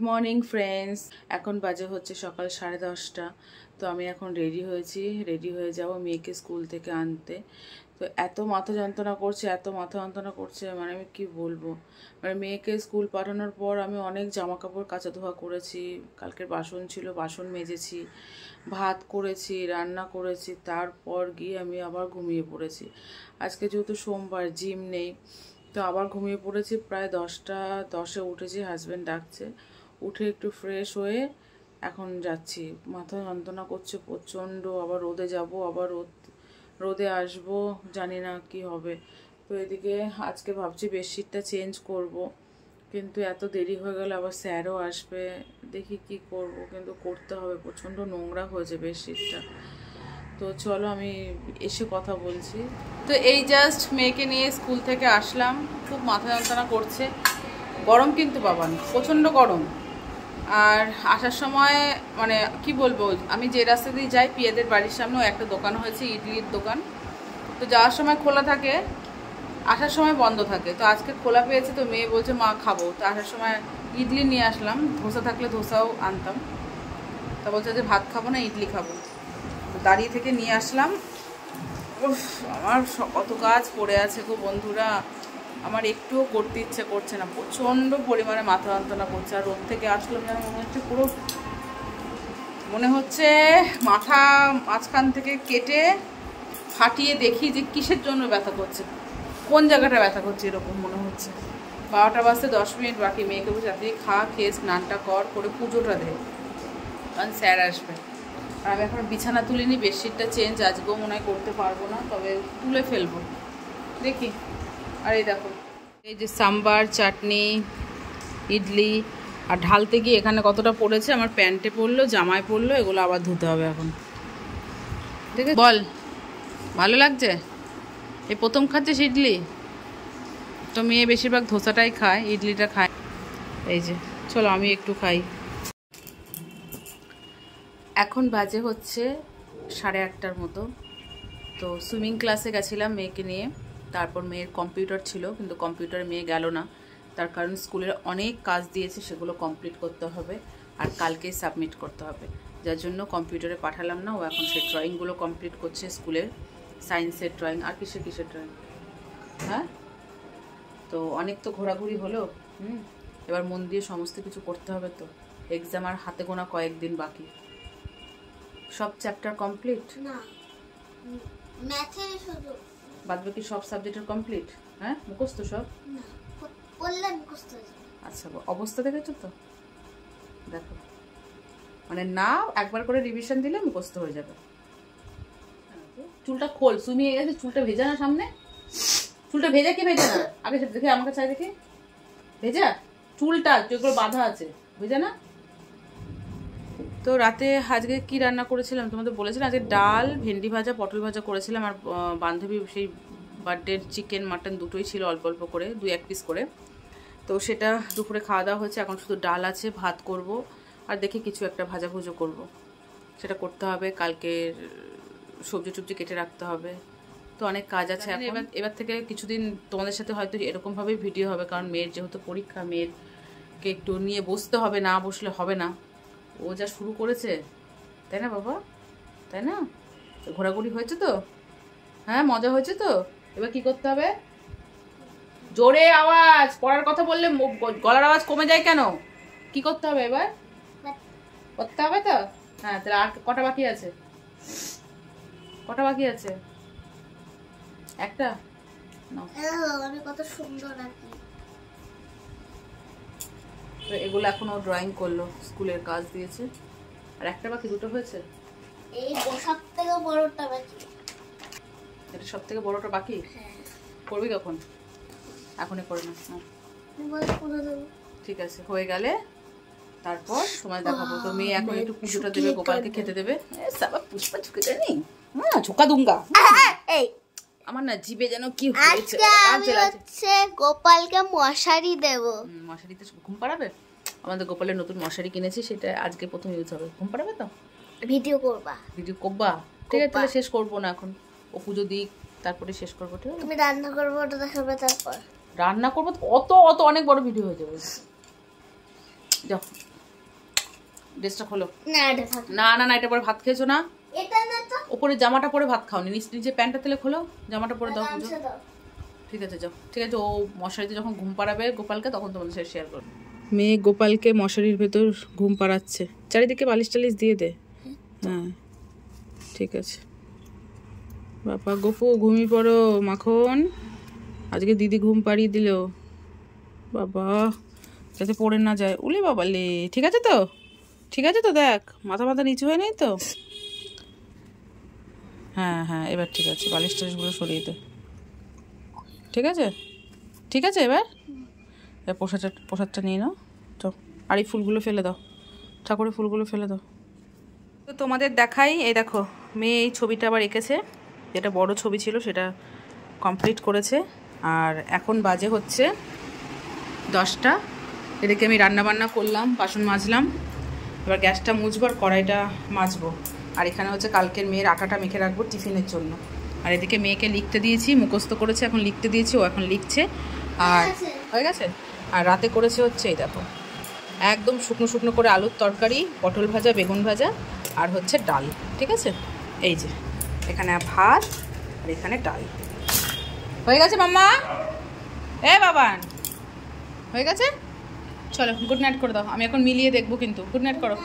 Morning friends, এখন বাজে হচ্ছে সকাল 10:30। তো আমি এখন রেডি হয়েছি, রেডি হয়ে যাব মেয়েকে স্কুল থেকে আনতে। তো এত মাথা যন্ত্রণা করছে, এত মাথা যন্ত্রণা করছে, মানে আমি কি বলবো। মানে মেয়েকে স্কুল পাঠানোর পর আমি অনেক জামা কাপড় কাচা ধোয়া করেছি, কালকের বাসন ছিল বাসন মেজেছি, ভাত করেছি, রান্না করেছি, তারপর গিয়ে আমি আবার ঘুমিয়ে পড়েছি। আজকে যেহেতু সোমবার, জিম নেই, তো আবার ঘুমিয়ে পড়েছি। প্রায় 10টা 10-এ উঠেছি, হাজব্যান্ড ডাকছে, উঠে একটু ফ্রেশ হয়ে এখন যাচ্ছি। মাথা যন্ত্রণা করছে প্রচণ্ড, আবার রোদে যাব, আবার রোদে আসবো, জানি না কি হবে। তো এদিকে আজকে ভাবছি বেডশিটটা চেঞ্জ করব, কিন্তু এত দেরি হয়ে গেলে আবার স্যারও আসবে, দেখি কি করব, কিন্তু করতে হবে। প্রচণ্ড নোংরা হয়েছে বেডশিটটা। তো চলো আমি এসে কথা বলছি। তো এই জাস্ট মেয়েকে নিয়ে স্কুল থেকে আসলাম, খুব মাথা যন্ত্রণা করছে, গরম কিন্তু বাবান, প্রচণ্ড গরম। আর আসার সময় মানে কি বলবো, আমি যে রাস্তা দিয়ে যাই পিয়াদের বাড়ির সামনেও একটা দোকান হয়েছে, ইডলির দোকান। তো যাওয়ার সময় খোলা থাকে, আসার সময় বন্ধ থাকে। তো আজকে খোলা পেয়েছে, তো মেয়ে বলছে মা খাবো। তো আসার সময় ইডলি নিয়ে আসলাম, ধোসা থাকলে ধোসাও আনতাম। তা বলছে যে ভাত খাবো না, ইডলি খাবো। তো দাঁড়িয়ে থেকে নিয়ে আসলাম। আমার কত কাজ পড়ে আছে গো বন্ধুরা, আমার একটুও করতে ইচ্ছে করছে না, প্রচণ্ড পরিমাণে মাথা যন্ত্রণা করছে। আর রোদ থেকে আসলাম যেন মনে হচ্ছে পুরো, মনে হচ্ছে মাথা মাঝখান থেকে কেটে ফাটিয়ে দেখি যে কিসের জন্য ব্যথা করছে, কোন জায়গাটা ব্যথা করছে, এরকম মনে হচ্ছে। 12টা বাজতে 10 মিনিট বাকি। মেয়েকে বলছে রাত্রি খা, খেয়ে স্নানটা করে পুজোটা দে, কারণ স্যার আসবে। আর আমি এখন বিছানা তুলিনি, বেডশিটটা চেঞ্জ আজকেও মনে হয় করতে পারবো না, তবে তুলে ফেলবো, দেখি। আর এই দেখো, এই যে সাম্বার, চাটনি, ইডলি, আর ঢালতে গিয়ে এখানে কতটা পড়েছে, আমার প্যান্টে পড়লো, জামায় পড়লো, এগুলো আবার ধুতে হবে এখন। ঠিক আছে, বল ভালো লাগছে? এই প্রথম খাচ্ছিস ইডলি? তো মেয়ে বেশিরভাগ ধোসাটাই খায়, ইডলিটা খায়। এই যে চলো আমি একটু খাই। এখন বাজে হচ্ছে 8:30টার মতো। তো সুইমিং ক্লাসে গেছিলাম মেয়েকে নিয়ে, তারপর মেয়ের কম্পিউটার ছিল, কিন্তু কম্পিউটারে মেয়ে গেল না, তার কারণ স্কুলের অনেক কাজ দিয়েছে, সেগুলো কমপ্লিট করতে হবে আর কালকেই সাবমিট করতে হবে, যার জন্য কম্পিউটারে পাঠালাম না। ও এখন সে ড্রয়িংগুলো কমপ্লিট করছে, স্কুলের সায়েন্সের ড্রয়িং আর কিসের ড্রয়িং। হ্যাঁ, তো অনেক তো ঘোরাঘুরি হলো, এবার মন দিয়ে সমস্ত কিছু করতে হবে। তো এক্সাম আর হাতে গোনা কয়েকদিন বাকি। সব চ্যাপ্টার কমপ্লিট না, ম্যাথে শুধু, বাদ বাকি সব সাবজেক্টের কমপ্লিট। হ্যাঁ, মুখস্থ সব না, বললে মুখস্থ। আচ্ছা, অবস্থা দেখেছো তো, দেখো, মানে না একবার করে রিভিশন দিলে মুখস্থ হয়ে যাবে। চুলটা খোল, সুমিয়ে গেছে, চুলটা ভেজা না সামনে, চুলটা ভেজা কি ভেজা না, আগে সেটা দেখে আমাকে চাই, দেখি ভেজা চুলটা, যেগুলো বাঁধা আছে, ভেজা না। তো রাতে আজকে কি রান্না করেছিলাম তোমাদের বলেছিলাম, আজকে ডাল, ভেন্ডি ভাজা, পটল ভাজা করেছিলাম। আর বান্ধবী সেই বার্থডের চিকেন মাটন দুটোই ছিল, অল্প অল্প করে 2-1 পিস করে। তো সেটা দুপুরে খাওয়া দাওয়া হয়েছে, এখন শুধু ডাল আছে, ভাত করব, আর দেখি কিছু একটা ভাজাভুজো করব, সেটা করতে হবে। কালকে সবজি টবজি কেটে রাখতে হবে, তো অনেক কাজ আছে এখন। এবার থেকে কিছুদিন তোমাদের সাথে হয়তো এরকমভাবেই ভিডিও হবে, কারণ মেয়ের যেহেতু পরীক্ষা, মেয়েরকে একটু নিয়ে বসতে হবে, না বসলে হবে না। ও যা শুরু করেছে, তাই না বাবা, তাই না? ঘোরাঘুরি হয়েছে তো, হ্যাঁ মজা হয়েছে তো। এবার কি করতে হবে? জোরে আওয়াজ, পড়ার কথা বললে গলার আওয়াজ কমে যায় কেন? কি করতে হবে এবার? করতে হবে তো। হ্যাঁ, তাহলে আর কটা বাকি আছে? কটা বাকি আছে? একটা না, আমি কত সুন্দর আঁকি। তো এগুলো এখনো ড্রয়িং করলো, স্কুলের কাজ দিয়েছে। আর একটা বাকি, দুটো হয়েছে। এই সব থেকে বড়টা বাকি, এটা সব থেকে বড়টা বাকি। করবি কখন? এখনই করে না, ঠিক আছে, হয়ে গেলে তারপর সময় দেখাবো। তো মেয়ে এখন একটু পুজোটা দেবে, গোপালকে খেতে দেবে। পুষ্পা ঝুঁকে জানি, ঝোঁকা দুঙ্গা। আমার না জিভে যেন কি হয়েছে। গোপালকে মশারি দেব, মশারিতে ঘুম পাড়াবে। আমাদের গোপালের নতুন মশারি কিনেছি, সেটা আজকে প্রথম ইউজ হবে। ঘুম পাড়াবে তো, ভিডিও করবা? ভিডিও করবা, ঠিক আছে। তাহলে শেষ করবো না এখন, ও পুজো দিক, তারপরে শেষ করবো, ঠিক আছে। তুমি রান্না করবো, ওটা দেখাবে, তারপর রান্না করবো। অত অত অনেক বড় ভিডিও হয়ে যাবে। যাও ড্রেসটা খোলো। না এটা থাক। না না না, এটা পরে ভাত খেয়েছো না? এটা না তো। উপরে জামাটা পরে ভাত খাওনি, নিচে প্যান্টটা তেলে খোলো, জামাটা পরে দাও। গামছা দাও। ঠিক আছে যাও, ঠিক আছে। ও মশারিতে যখন ঘুম পাড়াবে গোপালকে তখন তোমাদের সাথে শেয়ার করবো। মেয়ে গোপালকে মশারির ভেতর ঘুম পাড়াচ্ছে, চারিদিকে বালিশ টালিশ দিয়ে দে। হ্যাঁ ঠিক আছে বাবা। গোপু ঘুমিয়ে পড়ো মাখন, আজকে দিদি ঘুম পাড়িয়ে দিল বাবা, যাতে পড়ে না যায়। উলে বাবা লে, ঠিক আছে তো? ঠিক আছে তো? দেখ মাথা মাথা নিচু হয়ে নেই তো? হ্যাঁ হ্যাঁ এবার ঠিক আছে, বালিশ টালিশগুলো সরিয়ে দে। ঠিক আছে ঠিক আছে। এবার প্রসাদটা নিয়ে নাও তো, আর এই ফুলগুলো ফেলে দাও, ঠাকুরের ফুলগুলো ফেলে দাও। তো তোমাদের দেখাই, এই দেখো মেয়ে এই ছবিটা আবার এঁকেছে, যেটা বড় ছবি ছিল সেটা কমপ্লিট করেছে। আর এখন বাজে হচ্ছে 10টা। এদিকে আমি রান্নাবান্না করলাম, বাসন মাজলাম, এবার গ্যাসটা মুছবো আর কড়াইটা মাজবো। আর এখানে হচ্ছে কালকের মেয়ের আটাটা মেখে রাখবো টিফিনের জন্য। আর এদিকে মেয়েকে লিখতে দিয়েছি, মুখস্থ করেছে, এখন লিখতে দিয়েছি, ও এখন লিখছে। আর হয়ে গেছে। আর রাতে করেছে হচ্ছে এই দেখো একদম শুকনো শুকনো করে আলুর তরকারি, পটল ভাজা, বেগুন ভাজা, আর হচ্ছে ডাল। ঠিক আছে, এই যে এখানে ভাত আর এখানে ডাল। হয়ে গেছে মাম্মা? এ বাবান হয়ে গেছে, চলো গুড নাইট করে দাও। আমি এখন মিলিয়ে দেখবো কিন্তু। গুড নাইট করো।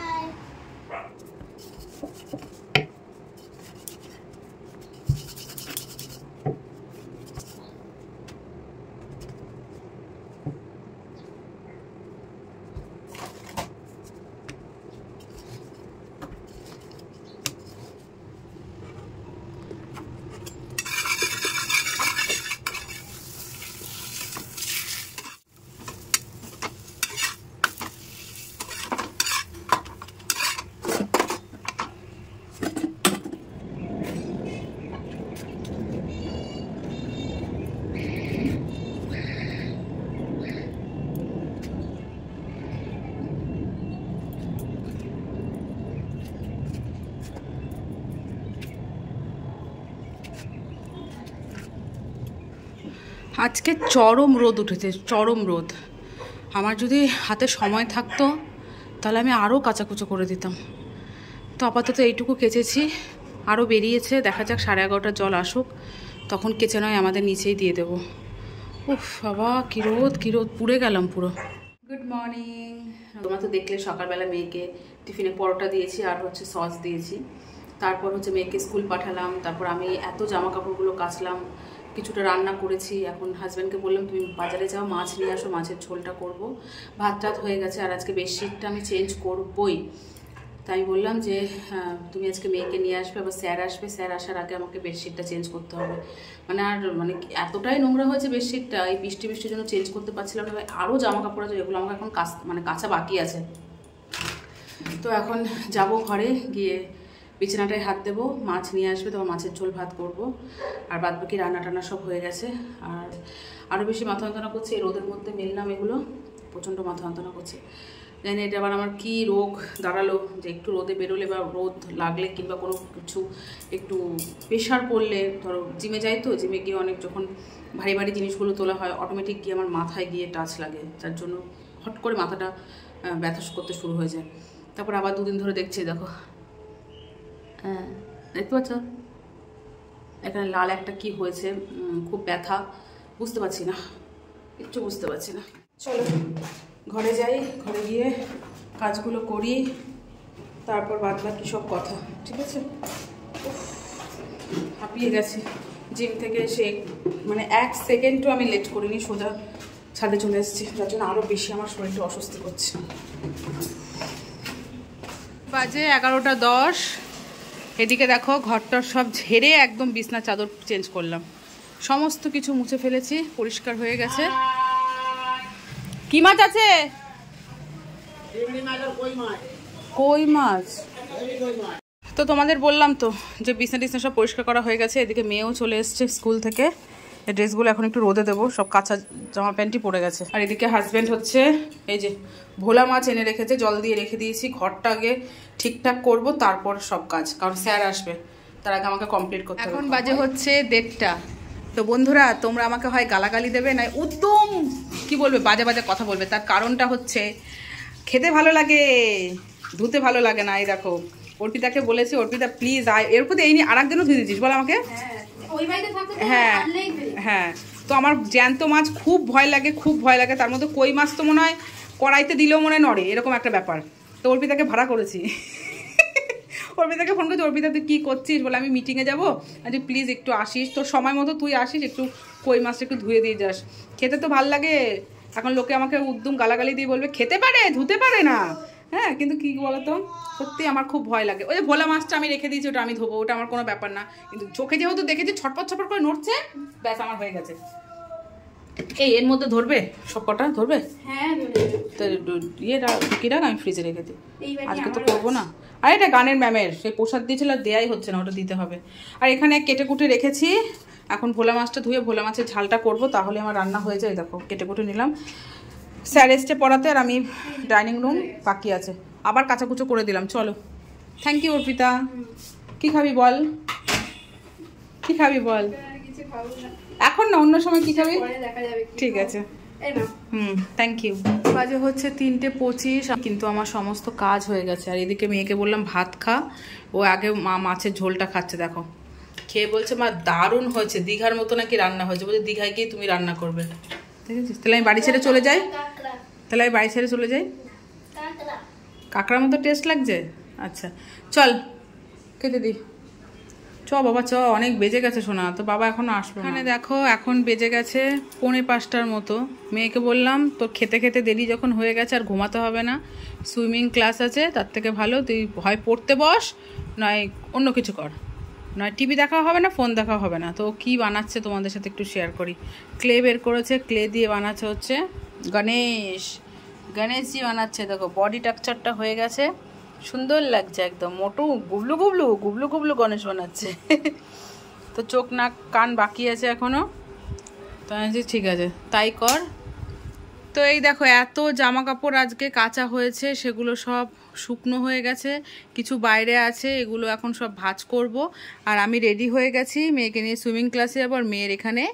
আজকে চরম রোদ উঠেছে, চরম রোদ। আমার যদি হাতে সময় থাকতো তাহলে আমি আরও কাচাকুচো করে দিতাম। তো আপাতত এইটুকু কেচেছি, আরও বেরিয়েছে, দেখা যাক 11:30 জল আসুক, তখন কেচে নয় আমাদের নিচেই দিয়ে দেবো। উফ বাবা কী রোদ, কী রোদ, পুড়ে গেলাম পুরো। Good morning. তোমরা তো দেখলে সকালবেলা মেয়েকে টিফিনে পরোটা দিয়েছি আর হচ্ছে সস দিয়েছি। তারপর হচ্ছে মেয়েকে স্কুল পাঠালাম, তারপর আমি এত জামা কাপড়গুলো কাচলাম, কিছুটা রান্না করেছি। এখন হাজব্যান্ডকে বললাম তুমি বাজারে যাও, মাছ নিয়ে আসো, মাছের ঝোলটা করব। ভাত টাত হয়ে গেছে, আর আজকে বেডশিটটা আমি চেঞ্জ করবই। তাই আমি বললাম যে তুমি আজকে মেয়েকে নিয়ে আসবে, আবার স্যার আসবে, স্যার আসার আগে আমাকে বেডশিটটা চেঞ্জ করতে হবে। আর এতটাই নোংরা হয়েছে বেডশিটটা, এই বৃষ্টির জন্য চেঞ্জ করতে পারছিলাম না। আরও জামা কাপড় আছে যেগুলো আমাকে এখন কাঁচা বাকি আছে। তো এখন যাব ঘরে গিয়ে বিছানাটায় হাত দেবো, মাছ নিয়ে আসবে, তোমার মাছের ঝোল ভাত করব। আর বাদ বাকি রান্না টান্না সব হয়ে গেছে। আর আরও বেশি মাথা যন্ত্রণা করছে এই রোদের মধ্যে, মেললাম এগুলো, প্রচণ্ড মাথা যন্ত্রণা করছে। জানি এটা আবার আমার কী রোগ দাঁড়ালো, যে একটু রোদে বেরোলে বা রোদ লাগলে কিংবা কোনো কিছু একটু প্রেশার পড়লে, ধরো জিমে যাই তো, জিমে গিয়ে অনেক যখন ভারী ভারী জিনিসগুলো তোলা হয়, অটোমেটিক গিয়ে আমার মাথায় গিয়ে টাচ লাগে, যার জন্য হট করে মাথাটা ব্যথা করতে শুরু হয়ে যায়। তারপর আবার 2 দিন ধরে দেখছি, দেখো হ্যাঁ দেখতে পাচ্ছ এখানে লাল একটা কি হয়েছে, খুব ব্যথা, বুঝতে পারছি না, কিচ্ছু বুঝতে পারছি না। চলো ঘরে যাই, ঘরে গিয়ে কাজগুলো করি, তারপর বাদ বাকি সব কথা। ঠিক আছে, হাঁপিয়ে গেছি জিম থেকে এসে, 1 সেকেন্ডও আমি লেট করিনি, সোজা ছাদে চলে এসেছি, যার জন্য আরও বেশি আমার শরীরটা অস্বস্তি করছে। বাজে 11:10। এদিকে দেখো ঘরটার সব ঝেড়ে একদম বিছনা চাদর চেঞ্জ করলাম, সমস্ত কিছু মুছে ফেলেছি, পরিষ্কার হয়ে গেছে। কি মাছ আছে? কই মাছ। তো তোমাদের বললাম তো যে বিছনা টিছনা সব পরিষ্কার করা হয়ে গেছে। এদিকে মেয়েও চলে এসছে স্কুল থেকে, এই ড্রেসগুলো এখন একটু রোদে দেবো, সব কাঁচা জামা প্যান্টই পরে গেছে। আর এদিকে হাজব্যান্ড হচ্ছে এই যে ভোলা মাছ এনে রেখেছে, জল দিয়ে রেখে দিয়েছি, ঘরটা আগে ঠিকঠাক করব, তারপর সব কাজ, কারণ স্যার আসবে, তার আগে আমাকে কমপ্লিট করতে হবে। এখন বাজে হচ্ছে 1:30। তো বন্ধুরা তোমরা আমাকে হয় গালাগালি দেবে, না উদ্যম কি বলবে, বাজে বাজে কথা বলবে। তার কারণটা হচ্ছে খেতে ভালো লাগে, ধুতে ভালো লাগে না। এই দেখো অর্পিতাকে বলেছি, অর্পিতা প্লিজ এর প্রতি এই নিয়ে আর একদিনও ধুয়ে দিচ্ছিস বল আমাকে। হ্যাঁ হ্যাঁ, তো আমার জ্যান্ত মাছ খুব ভয় লাগে, খুব ভয় লাগে। তার মধ্যে কই মাছ তো মনে হয় কড়াইতে দিলেও মনে হয় নড়ে, এরকম একটা ব্যাপার। তো অর্পিতাকে ভাড়া করেছি, অর্পিতাকে ফোন করছি, অর্পিতা তুই কী করছিস? বলে আমি মিটিংয়ে যাবো, তুই প্লিজ একটু আসিস, তোর সময় মতো তুই আসিস, একটু কই মাছটা একটু ধুয়ে দিয়ে যাস। খেতে তো ভাল লাগে, এখন লোকে আমাকে উদ্যম গালাগালি দিয়ে বলবে খেতে পারে ধুতে পারে না। হ্যাঁ, কিন্তু কী বলতো, সত্যি আমার খুব ভয় লাগে। ওই যে ভোলা মাছটা আমি রেখে দিয়েছি, ওটা আমি ধোবো, ওটা আমার কোনো ব্যাপার না। কিন্তু চোখে যেহেতু দেখেছি ছটপট ছটপট করে নড়ছে, ব্যাস আমার হয়ে গেছে। এই এর মধ্যে ধরবে সব কটা ধরবে? হ্যাঁ, তো ইয়েটা ঢুকিয়ে রাখ, আমি ফ্রিজে রেখে দিই, আজকে তো করবো না। আর এটা গানের ম্যামের সেই প্রসাদ দিয়েছিল, দেয়াই হচ্ছে না, ওটা দিতে হবে। আর এখানে কেটে কুটে রেখেছি, এখন ভোলা মাছটা ধুয়ে ভোলা মাছের ঝালটা করব, তাহলে আমার রান্না হয়ে যায়। দেখো কেটে কুটে নিলাম, স্যার এসছে পড়াতে, আর আমি ডাইনিং রুম বাকি আছে, আবার কাচাকুচো করে দিলাম। চলো, থ্যাংক ইউ অর্পিতা। কি খাবি বল, কি খাবি বল? এখন না, অন্য সময় কি খাবি? ঠিক আছে, থ্যাংক ইউ। বাজে হচ্ছে 3:25, কিন্তু আমার সমস্ত কাজ হয়ে গেছে। আর এদিকে মেয়েকে বললাম ভাত খা, ও আগে মাছের ঝোলটা খাচ্ছে। দেখো খেয়ে বলছে মা দারুণ হয়েছে, দীঘার মতো নাকি রান্না হয়েছে। বলছে দীঘায় গিয়ে তুমি রান্না করবে, ঠিক আছে? তাহলে আমি বাড়ি ছেড়ে চলে যাই, তাহলে আমি বাড়ি ছেড়ে চলে যাই। কাঁকড়ার মতো টেস্ট লাগছে? আচ্ছা চল খেতে দি, চ বাবা চ, অনেক বেজে গেছে শোনা, তো বাবা এখনো আসলো। এখানে দেখো এখন বেজে গেছে 4:45টার মতো। মেয়েকে বললাম তোর খেতে খেতে দেরি যখন হয়ে গেছে আর ঘুমাতে হবে না, সুইমিং ক্লাস আছে, তার থেকে ভালো তুই হয় পড়তে বস, নয় অন্য কিছু কর, নয় টিভি দেখা হবে না, ফোন দেখা হবে না। তো কি বানাচ্ছে তোমাদের সাথে একটু শেয়ার করি। ক্লে বের করেছে, ক্লে দিয়ে বানাচ্ছে হচ্ছে গণেশজি বানাচ্ছে। দেখো বডি টেক্সচারটা হয়ে গেছে, সুন্দর লাগছে, একদম মোটু গুবলু গুবলু গুবলু গুবলু গণেশ বানাচ্ছে। তো চোখ নাক কান বাকি আছে এখনো, তো আমি ঠিক আছে তাই কর। তো এই দেখো এত জামা কাপড় আজকে কাচা হয়েছে, সেগুলো সব শুকনো হয়ে গেছে, কিছু বাইরে আছে, এগুলো এখন সব ভাঁজ করব। আর আমি রেডি হয়ে গেছি, মেয়েকে নিয়ে সুইমিং ক্লাসে যাবো। আর মেয়ের এখানে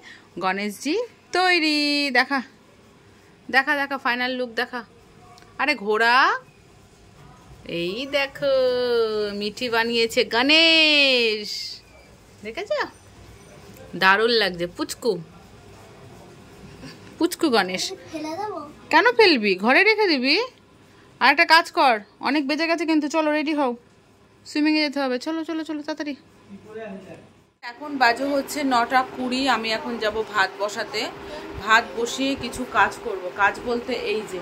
গণেশজি তৈরি, দেখা দেখা দেখা ফাইনাল লুক দেখা। আরে ঘোড়া, এই দেখো মিঠি বানিয়েছে গণেশ, দেখেছ দারুণ লাগছে। পুচকু পুচকু গণেশ। কেন ফেলবি, ঘরে রেখে দিবি। আর একটা কাজ কর, অনেক বেজে গেছে কিন্তু, চলো রেডি হও, সুইমিংয়ে যেতে হবে। চলো চলো চলো তাড়াতাড়ি। এখন বাজে হচ্ছে 9:20, আমি এখন যাব ভাত বসাতে। ভাত বসিয়ে কিছু কাজ করব। কাজ বলতে এই যে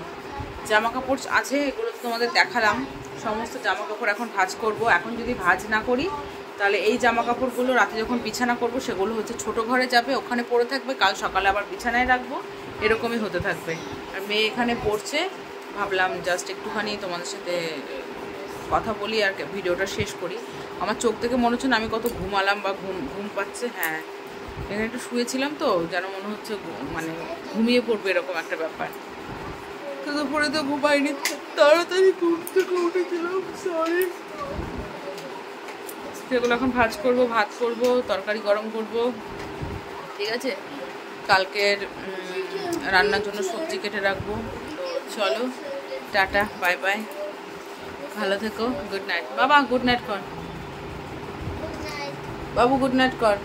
জামা কাপড় আছে, এগুলো তোমাদের দেখালাম, সমস্ত জামা কাপড় এখন ভাঁজ করব। এখন যদি ভাঁজ না করি তাহলে এই জামা কাপড়গুলো রাতে যখন বিছানা করব সেগুলো হচ্ছে ছোট ঘরে যাবে, ওখানে পড়ে থাকবে, কাল সকালে আবার বিছানায় রাখবো, এরকমই হতে থাকবে। আর মেয়ে এখানে পড়ছে, ভাবলাম জাস্ট একটুখানি তোমাদের সাথে কথা বলি আর ভিডিওটা শেষ করি। আমার চোখ থেকে মনে হচ্ছে না আমি কত ঘুমালাম বা ঘুম পাচ্ছে। হ্যাঁ, এখানে একটু শুয়েছিলাম তো, যেন মনে হচ্ছে মানে ঘুমিয়ে পড়বে, এরকম একটা ব্যাপার। তো দুপুরে তো ঘুমাইনি, তাড়াতাড়ি ঘুম থেকে উঠেছিলাম, সরি। সেগুলো এখন ভাজ করব, ভাত করব, তরকারি গরম করব, ঠিক আছে? কালকের রান্নার জন্য সবজি কেটে রাখবো। তো চলো, টাটা, বাই বাই, ভালো থেকো, গুড নাইট। বাবা গুড নাইট কর, বাবু গুড নাইট কর।